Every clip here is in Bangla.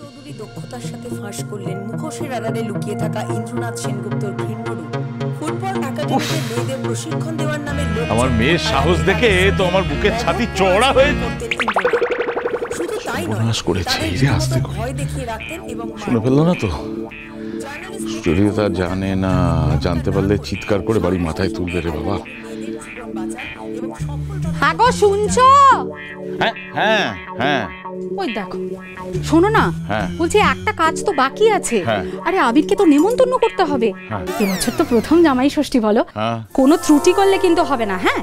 চৌধুরী দক্ষতার সাথে ফাঁস করলেন মুখোশের আড়ালে লুকিয়ে থাকা ইন্দ্রনাথ সেনগুপ্তর ঘৃণ্য রূপ। ফুটবল একাডেমিতে মেয়েদের প্রশিক্ষণ দেওয়ার নামে আমার মেয়ের সাহস দেখে তো আমার বুকের ছাতি চওড়া হয়ে শুধু তাই নয়, ভয় দেখিয়ে রাখতেন এবং শুনে ফেললো না তো? যদি তা জানে না, জানতে পারলে চিৎকার করে বাড়ি মাথায় তুলবে রে বাবা। হ্যাঁ গো, শুনছো? হ্যাঁ হ্যাঁ হ্যাঁ, ওই দেখো, শোনো না, বলছি একটা কাজ তো বাকি আছে। আরে আবিরকে তো নেমন্তন্ন করতে হবে। এবছর তো প্রথম জামাই ষষ্ঠী, বলো, কোনো ত্রুটি করলে কিন্তু হবে না। হ্যাঁ,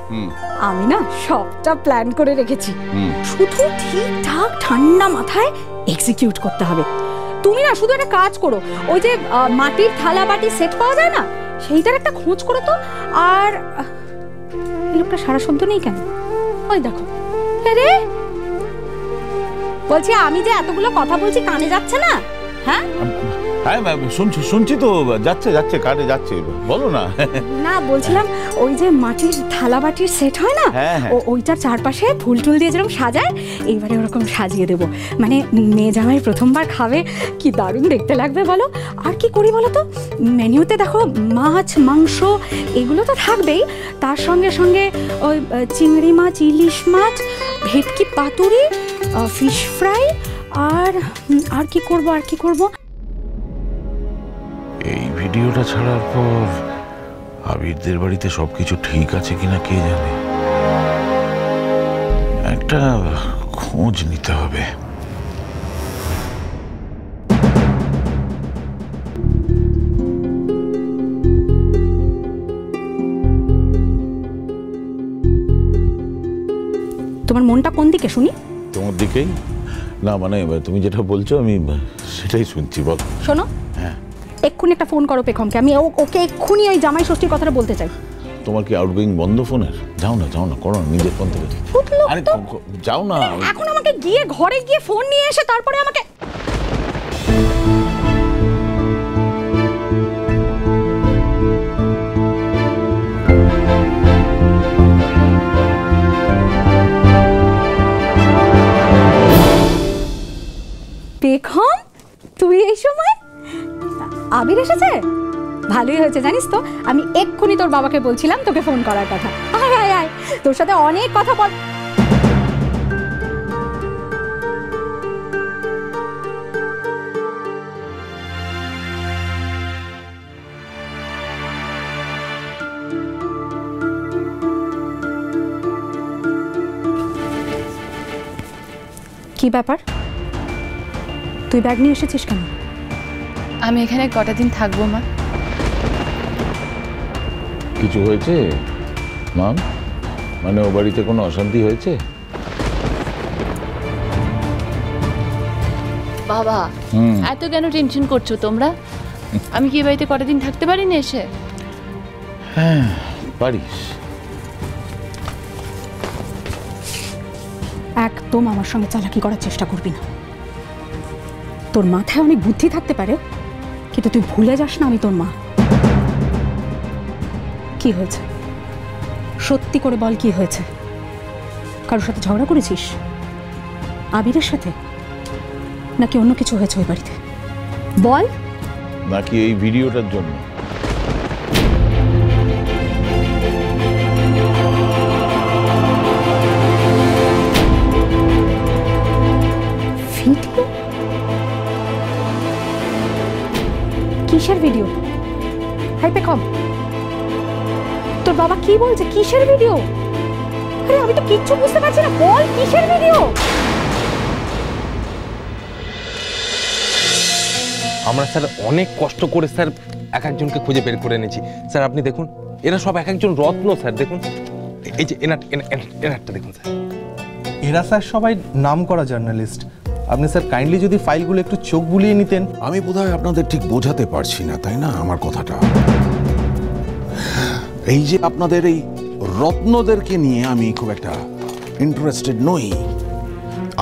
আমি না সবটা প্ল্যান করে রেখেছি, শুধু ঠিকঠাক ঠান্ডা মাথায় এক্সিকিউট করতে হবে। তুমি না শুধু একটা কাজ করো, ওই যে মাটির থালা বাটি সেট পাওয়া যায় না, সেইটার একটা খোঁজ করো তো। আর লোকটা সারা শব্দ নেই কেন? ওই দেখো, রে বলছি, আমি যে এতগুলো কথা বলছি কানে যাচ্ছে না? হ্যাঁ হ্যাঁ শুনছি তো, যাচ্ছে যাচ্ছে, কানে যাচ্ছে, বলো না। না, বলছিলাম ওই যে মাটির থালা বাটির সেট হয় না, ওইটার চারপাশে ফুল টুল দিয়ে যেরকম সাজায়, এইবারে ওরকম সাজিয়ে দেবো। মানে মেয়ে জামাই প্রথমবার খাবে, কি দারুণ দেখতে লাগবে বলো। আর কি করি বলো তো, মেনুতে দেখো মাছ মাংস এগুলো তো থাকবেই, তার সঙ্গে সঙ্গে ওই চিংড়ি মাছ, ইলিশ মাছ, ভেটকি পাতুরি, ফিশ ফ্রাই, আর কি করব। এই ভিডিওটা ছাড়ার পর আবিরদের বাড়িতে সবকিছু ঠিক আছে কিনা কে জানে, একটা খোঁজ নিতে হবে। তোমার মনটা কোন দিকে শুনি? তোমার দিকেই। না মানে তুমি যেটা বলছো আমি সেটাই শুনছি, বল। শোনো, হ্যাঁ, এক্ষুনি একটা ফোন করো পেখমকে, আমি ওকে এক্ষুনি ওই জামাই ষষ্ঠীর কথাটা বলতে চাই। তোমার কি আউটগোয়িং বন্ধ ফোনের? যাও না করো না, নিজের ফোন থেকে। আরে যাও না, এখন আমাকে গিয়ে ঘরে গিয়ে ফোন নিয়ে এসে তারপরে আমাকে। পেখম, তুই এই সময়? আবির এসেছে? ভালোই হয়েছে, জানিস তো আমি এক্ষুনি তোর বাবাকে বলছিলাম তোকে ফোন করার কথা। আয় আয় আয়, তোর সাথে অনেক কথা বল। কি ব্যাপার, তুই ব্যাগ নিয়ে এসেছিস কেন? আমি এখানে কটা দিন থাকবো মা। কিছু হয়েছে মাম? মানে ও বাড়িতে কোনো অশান্তি হয়েছে? বাবা, এত কেন টেনশন করছো তোমরা? আমি কি বাড়িতে কটা দিন থাকতে পারি না এসে? হ্যাঁ পারিস। একদম আমার সঙ্গে চালাকি করার চেষ্টা করবি না। তোর মাথায় অনেক বুদ্ধি থাকতে পারে, কিন্তু তুই ভুলে যাস না আমি তোর মা। কি হয়েছে সত্যি করে বল, কি হয়েছে? কারোর সাথে ঝগড়া করেছিস? আবিরের সাথে? নাকি অন্য কিছু হয়েছে ওই বাড়িতে? বল। নাকি এই ভিডিওটার জন্য? ভিডিও? কিসের ভিডিও? হাই পেখম, তোর বাবা কি বলছে? কিসের ভিডিও? আরে আমি তো কিচ্ছু বুঝতে পারছি না, বল কিসের ভিডিও? আমরা স্যার অনেক কষ্ট করে স্যার এক একজনকে খুঁজে বের করে এনেছি স্যার। আপনি দেখুন, এরা সব এক একজন রত্ন স্যার। দেখুন এই যে এনারটা দেখুন স্যার। এরা স্যার সবাই নামকরা জার্নালিস্ট। আপনি স্যার কাইন্ডলি যদি ফাইলগুলো একটু চোখ বুলিয়ে নিতেন। আমি বোধহয় আপনাদের ঠিক বোঝাতে পারছি না, তাই না আমার কথাটা? এই যে আপনাদের এই রত্নদেরকে নিয়ে আমি খুব একটা ইন্টারেস্টেড নই।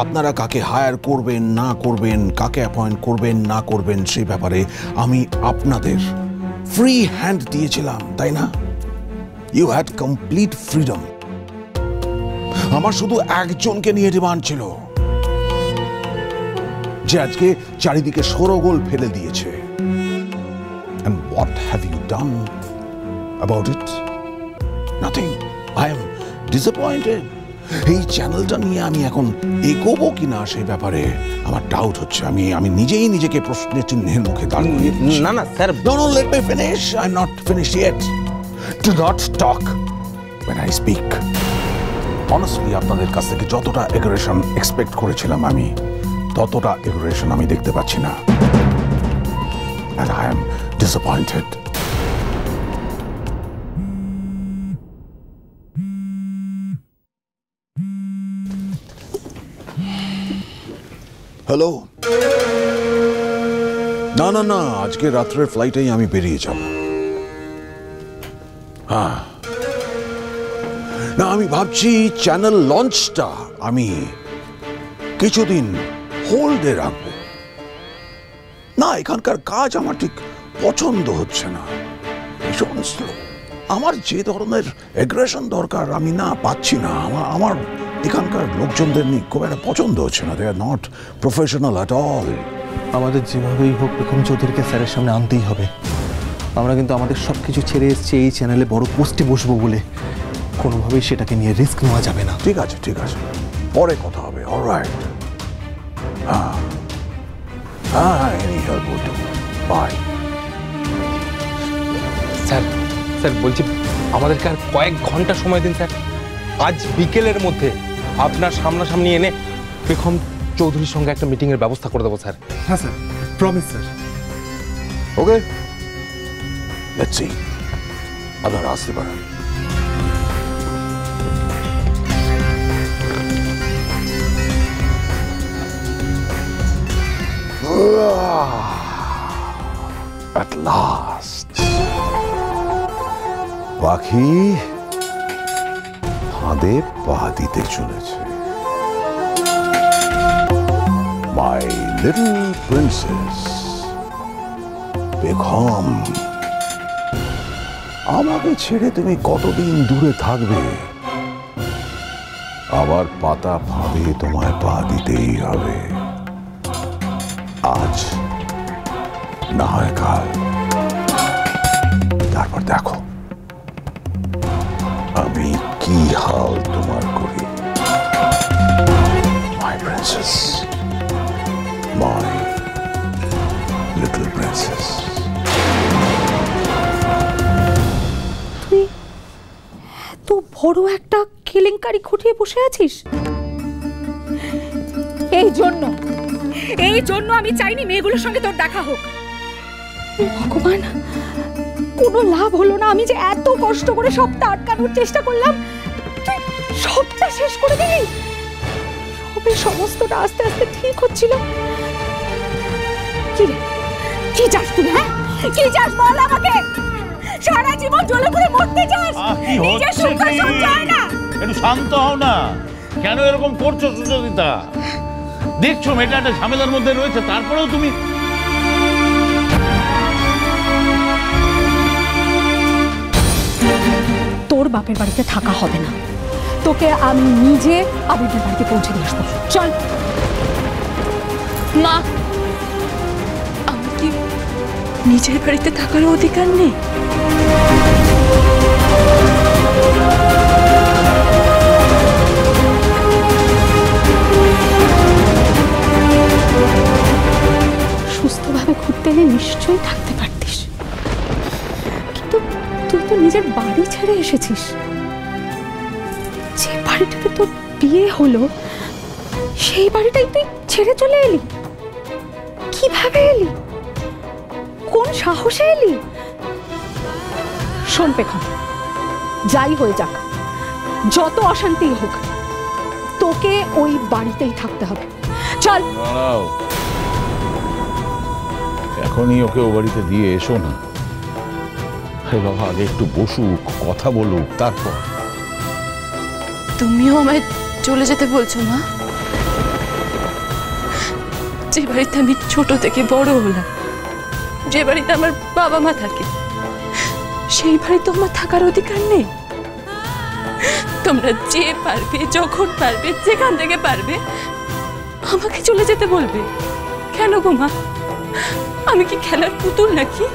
আপনারা কাকে হায়ার করবেন না করবেন, কাকে অ্যাপয়েন্ট করবেন না করবেন, সেই ব্যাপারে আমি আপনাদের ফ্রি হ্যান্ড দিয়েছিলাম, তাই না? You had complete freedom. আমার শুধু একজনকে নিয়ে ডিমান্ড ছিল, যে আজকে চারিদিকে শোরগোল ফেলে দিয়েছে। And what have you done about it? Nothing. I am disappointed. এই চ্যানেলটা নিয়ে আমি এখন এগোবো কিনা সেই ব্যাপারে আমার ডাউট হচ্ছে। আমি নিজেই নিজেকে প্রশ্নের চিহ্নের মুখে দাঁড় করিয়ে দিচ্ছি। না না sir, No, let me finish. I'm not finished yet. Do not talk when I speak. Honestly, আপনাদের কাছ থেকে যতটা এগ্রেশন এক্সপেক্ট করেছিলাম আমি, ততটা এগ্রেশন আমি দেখতে পাচ্ছি না। And I am disappointed. Hello. না আজকে রাত্রের ফ্লাইটেই আমি বেরিয়ে যাব। হ্যাঁ, না আমি ভাবছি চ্যানেল লঞ্চটা আমি কিছুদিন হোল্ডে রাখবো। না, এখানকার কাজ আমার ঠিক পছন্দ হচ্ছে না, ভীষণ স্লো। আমার যে ধরনের এগ্রেশন দরকার আমি না পাচ্ছি না। আমার এখানকার লোকজনদের নিয়ে খুব একটা পছন্দ হচ্ছে না। They are not professional at all. আমাদের যেভাবেই হোক বেগম চৌধুরীকে স্যারের সামনে আনতেই হবে। আমরা কিন্তু আমাদের সব কিছু ছেড়ে এসেছি এই চ্যানেলে বড় পোস্টে বসবো বলে। কোনোভাবেই সেটাকে নিয়ে রিস্ক নেওয়া যাবে না। ঠিক আছে, পরে কথা হবে। অলরাইট। হ্যাঁ, any help will do. Bye. Sir বলছি আমাদেরকে আর কয়েক ঘন্টা সময় দিন স্যার। আজ বিকেলের মধ্যে আপনার সামনাসামনি এনে বেগম চৌধুরীর সঙ্গে একটা মিটিংয়ের ব্যবস্থা করে দেবো স্যার। হ্যাঁ sir, promise sir. Okay, let's see. আপনারা আসতে পারেন। At last. পাখি ফাঁদে পা দিতে চলেছে। My little princess বেগম, আমাকে ছেড়ে তুমি কতদিন দূরে থাকবে? আবার পাতা ফাঁদে তোমায় পা দিতেই হবে। আজ না হয় কাল, তারপর দেখো আমি কি হাল তোমার করি। My princess, my little princess. তুই এত বড় একটা কেলেঙ্কারি ঘটিয়ে বসে আছিস। এই জন্য আমি চাইনি মেয়েগুলোর সঙ্গে তোর দেখা হোক। ভগবান, কোনো লাভ হলো না। আমি যে এত কষ্ট করে সবটা আটকানোর চেষ্টা করলাম, তুই সবটা শেষ করে দিলি। সমস্তটা আস্তে আস্তে ঠিক হচ্ছিল। কি রে, কি চাস তুই? হ্যাঁ, কি চাস বল আমাকে। সারা জীবন জ্বলে পুড়ে মরতে চাস? নিজের সুখ সহ্য হয় না? একটু শান্ত হও না। কেন এরকম করছো সুচরিতা? দেখছো মেয়েটা একটা ঝামেলার মধ্যে রয়েছে, তারপরেও তুমি। তোর বাপের বাড়িতে থাকা হবে না। তোকে আমি নিজে আবিরের বাড়িতে পৌঁছে দিয়ে আসবো। চল। মা, আমার কি নিজের বাড়িতে থাকার অধিকার নেই? সুস্থভাবে ঘুরতে এলে নিশ্চয়ই থাকতে পারতিস, কিন্তু তুই তো নিজের বাড়ি ছেড়ে এসেছিস। যে বাড়িটাতে তোর বিয়ে হলো সেই বাড়িটাই তুই ছেড়ে চলে এলি। কিভাবে এলি? কোন সাহসে এলি? শোন পেখম, যাই হয়ে যাক, যত অশান্তি হোক, তোকে ওই বাড়িতেই থাকতে হবে। চল। এখনই ওকে ও বাড়িতে দিয়ে এসো না। আরে বাবা, আগে একটু বসুক, কথা বলুক, তারপর। তুমিও আমায় চলে যেতে বলছো মা? যে বাড়িতে আমি ছোট থেকে বড় হলাম, যে বাড়িতে আমার বাবা মা থাকে, সেই বাড়িতে আমার থাকার অধিকার নেই? তোমরা যে পারবে, যখন পারবে, যেখান থেকে পারবে আমাকে চলে যেতে বলবে। কেন গো মা? আমি কি খেলার পুতুল নাকি?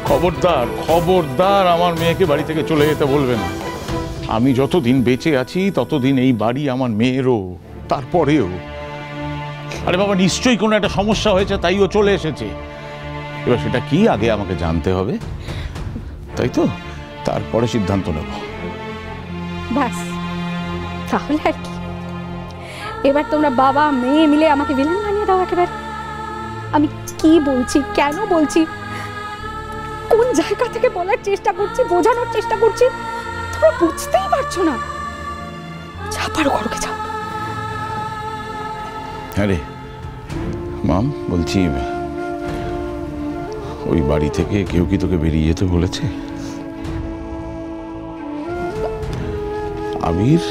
খবরদার খবরদার আমার মেয়েকে বাড়ি থেকে চলে যেতে বলবে না। আমি যতদিন বেঁচে আছি ততদিন এই বাড়ি আমার মেয়েরও, তারপরেও। আরে বাবা, নিশ্চয়ই কোনো একটা সমস্যা হয়েছে তাই ও চলে এসেছে। এবার সেটা কি আগে আমাকে জানতে হবে, তাই তো? তারপরে সিদ্ধান্ত নেব। ব্যাস, তাহলে আর কি। এবার তোমরা বাবা মেয়ে মিলে আমাকে ভিলেন বানিয়ে দাও একেবারে। আমি কি বলছি, কেন বলছি, কোন জায়গা থেকে বলার চেষ্টা করছি, বোঝানোর চেষ্টা করছি, তোমরা বুঝতেই পারছো না। যা পারো ঘরকে যাও। আরে মাম, বলছি ওই বাড়ি থেকে কেউ কি তোকে বেরিয়ে যেতে বলেছে? আবির